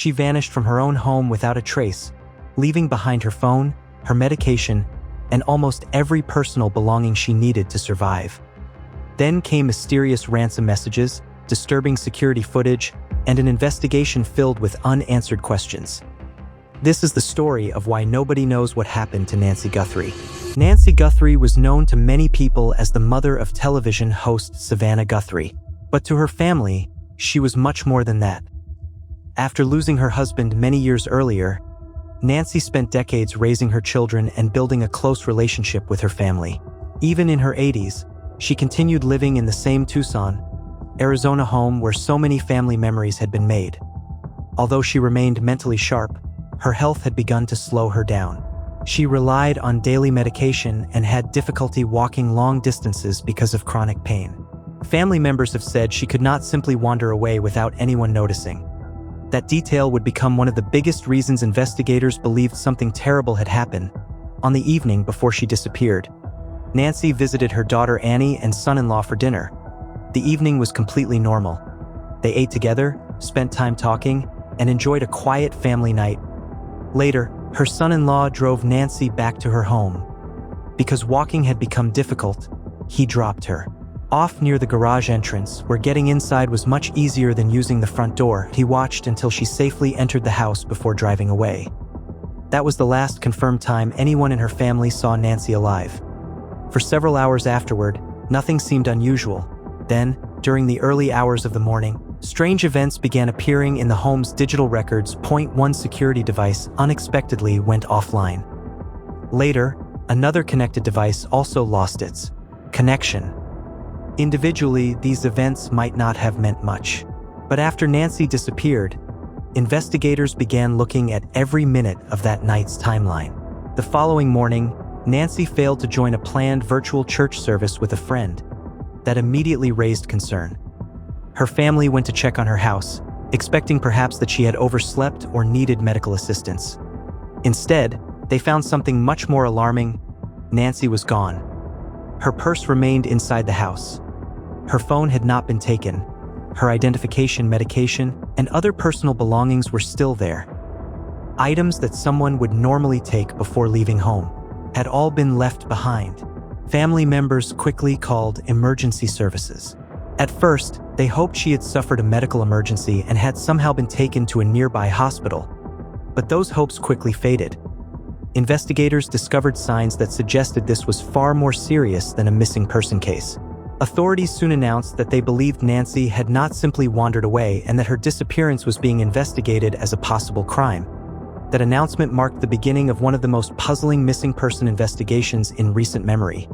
she vanished from her own home without a trace, leaving behind her phone, her medication, and almost every personal belonging she needed to survive. Then came mysterious ransom messages, disturbing security footage, and an investigation filled with unanswered questions. This is the story of why nobody knows what happened to Nancy Guthrie. Nancy Guthrie was known to many people as the mother of television host Savannah Guthrie, but to her family, she was much more than that. After losing her husband many years earlier, Nancy spent decades raising her children and building a close relationship with her family. Even in her 80s, she continued living in the same Tucson, Arizona home where so many family memories had been made. Although she remained mentally sharp, her health had begun to slow her down. She relied on daily medication and had difficulty walking long distances because of chronic pain. Family members have said she could not simply wander away without anyone noticing. That detail would become one of the biggest reasons investigators believed something terrible had happened. On the evening before she disappeared, Nancy visited her daughter Annie and son-in-law for dinner. The evening was completely normal. They ate together, spent time talking, and enjoyed a quiet family night. Later, her son-in-law drove Nancy back to her home. Because walking had become difficult, he dropped her off near the garage entrance, where getting inside was much easier than using the front door. He watched until she safely entered the house before driving away. That was the last confirmed time anyone in her family saw Nancy alive. For several hours afterward, nothing seemed unusual. Then, during the early hours of the morning, strange events began appearing in the home's digital records. One security device unexpectedly went offline. Later, another connected device also lost its connection. Individually, these events might not have meant much. But after Nancy disappeared, investigators began looking at every minute of that night's timeline. The following morning, Nancy failed to join a planned virtual church service with a friend. That immediately raised concern. Her family went to check on her house, expecting perhaps that she had overslept or needed medical assistance. Instead, they found something much more alarming. Nancy was gone. Her purse remained inside the house. Her phone had not been taken. Her identification, medication, and other personal belongings were still there. Items that someone would normally take before leaving home had all been left behind. Family members quickly called emergency services. At first, they hoped she had suffered a medical emergency and had somehow been taken to a nearby hospital. But those hopes quickly faded. Investigators discovered signs that suggested this was far more serious than a missing person case. Authorities soon announced that they believed Nancy had not simply wandered away and that her disappearance was being investigated as a possible crime. That announcement marked the beginning of one of the most puzzling missing person investigations in recent memory.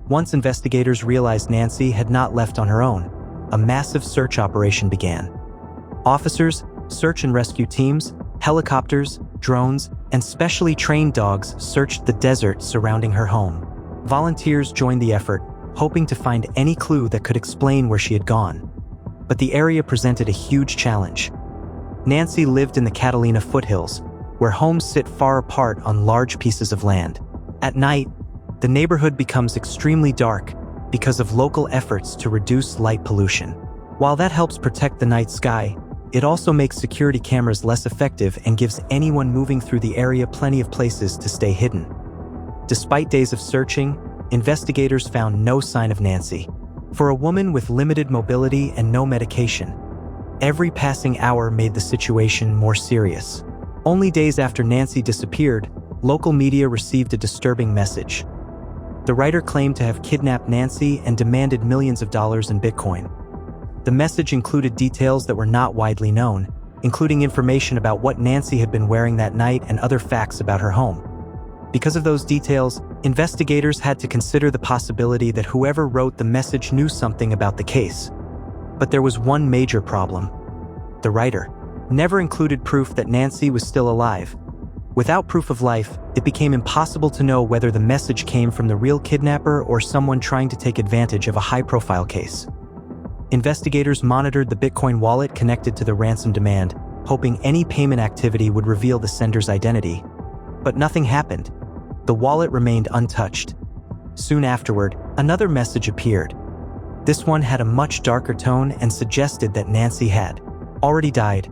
Once investigators realized Nancy had not left on her own, a massive search operation began. Officers, search and rescue teams, helicopters, drones, and specially trained dogs searched the desert surrounding her home. Volunteers joined the effort, hoping to find any clue that could explain where she had gone. But the area presented a huge challenge. Nancy lived in the Catalina foothills, where homes sit far apart on large pieces of land. At night, the neighborhood becomes extremely dark because of local efforts to reduce light pollution. While that helps protect the night sky, it also makes security cameras less effective and gives anyone moving through the area plenty of places to stay hidden. Despite days of searching, investigators found no sign of Nancy. For a woman with limited mobility and no medication, every passing hour made the situation more serious. Only days after Nancy disappeared, local media received a disturbing message. The writer claimed to have kidnapped Nancy and demanded millions of dollars in Bitcoin. The message included details that were not widely known, including information about what Nancy had been wearing that night and other facts about her home. Because of those details, investigators had to consider the possibility that whoever wrote the message knew something about the case. But there was one major problem. The writer never included proof that Nancy was still alive. Without proof of life, it became impossible to know whether the message came from the real kidnapper or someone trying to take advantage of a high-profile case. Investigators monitored the Bitcoin wallet connected to the ransom demand, hoping any payment activity would reveal the sender's identity. But nothing happened. The wallet remained untouched. Soon afterward, another message appeared. This one had a much darker tone and suggested that Nancy had already died.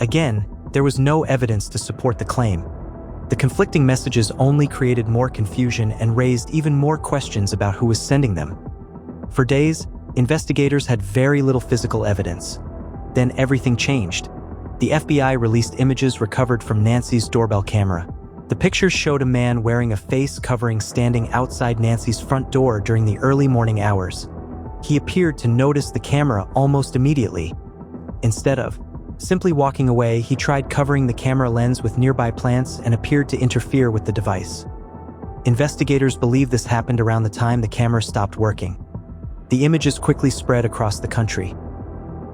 Again, there was no evidence to support the claim. The conflicting messages only created more confusion and raised even more questions about who was sending them. For days, investigators had very little physical evidence. Then everything changed. The FBI released images recovered from Nancy's doorbell camera. The pictures showed a man wearing a face covering standing outside Nancy's front door during the early morning hours. He appeared to notice the camera almost immediately. Instead of simply walking away, he tried covering the camera lens with nearby plants and appeared to interfere with the device. Investigators believe this happened around the time the camera stopped working. The images quickly spread across the country.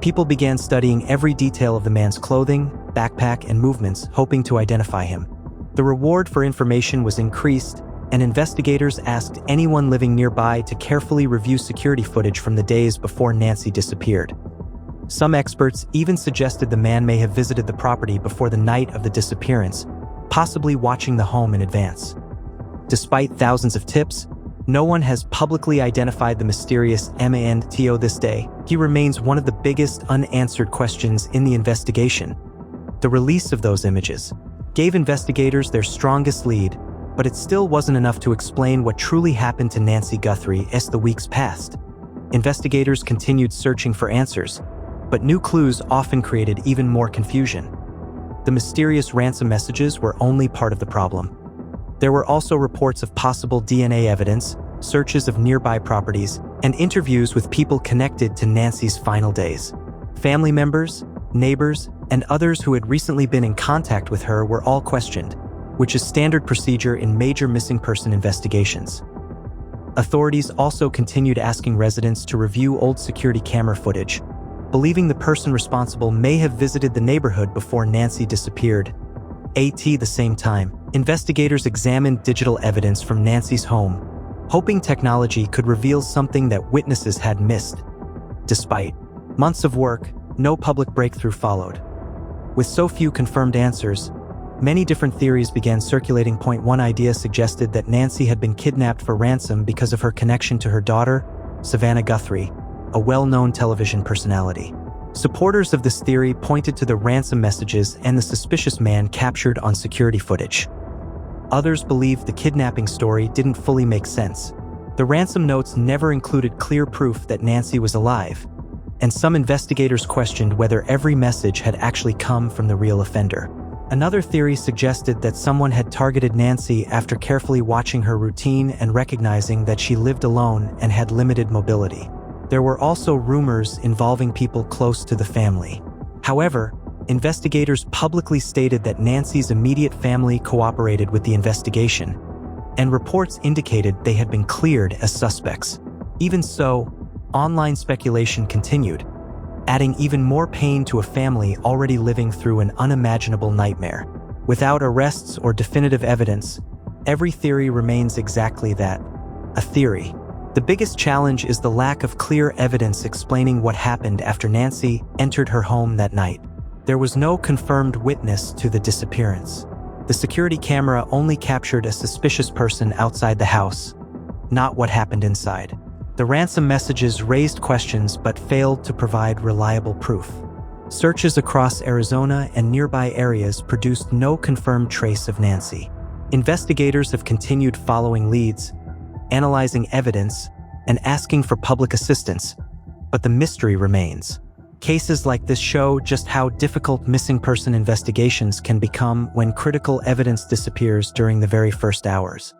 People began studying every detail of the man's clothing, backpack, and movements, hoping to identify him. The reward for information was increased, and investigators asked anyone living nearby to carefully review security footage from the days before Nancy disappeared. Some experts even suggested the man may have visited the property before the night of the disappearance, possibly watching the home in advance. Despite thousands of tips, no one has publicly identified the mysterious man to this day. He remains one of the biggest unanswered questions in the investigation. The release of those images gave investigators their strongest lead, but it still wasn't enough to explain what truly happened to Nancy Guthrie as the weeks passed. Investigators continued searching for answers, but new clues often created even more confusion. The mysterious ransom messages were only part of the problem. There were also reports of possible DNA evidence, searches of nearby properties, and interviews with people connected to Nancy's final days. Family members, neighbors, and others who had recently been in contact with her were all questioned, which is standard procedure in major missing person investigations. Authorities also continued asking residents to review old security camera footage, believing the person responsible may have visited the neighborhood before Nancy disappeared. At the same time, investigators examined digital evidence from Nancy's home, hoping technology could reveal something that witnesses had missed. Despite months of work, no public breakthrough followed. With so few confirmed answers, many different theories began circulating. One idea suggested that Nancy had been kidnapped for ransom because of her connection to her daughter, Savannah Guthrie, a well-known television personality. Supporters of this theory pointed to the ransom messages and the suspicious man captured on security footage. Others believed the kidnapping story didn't fully make sense. The ransom notes never included clear proof that Nancy was alive, and some investigators questioned whether every message had actually come from the real offender. Another theory suggested that someone had targeted Nancy after carefully watching her routine and recognizing that she lived alone and had limited mobility. There were also rumors involving people close to the family. However, investigators publicly stated that Nancy's immediate family cooperated with the investigation, and reports indicated they had been cleared as suspects. Even so, online speculation continued, adding even more pain to a family already living through an unimaginable nightmare. Without arrests or definitive evidence, every theory remains exactly that, a theory. The biggest challenge is the lack of clear evidence explaining what happened after Nancy entered her home that night. There was no confirmed witness to the disappearance. The security camera only captured a suspicious person outside the house, not what happened inside. The ransom messages raised questions but failed to provide reliable proof. Searches across Arizona and nearby areas produced no confirmed trace of Nancy. Investigators have continued following leads, analyzing evidence, and asking for public assistance, but the mystery remains. Cases like this show just how difficult missing person investigations can become when critical evidence disappears during the very first hours.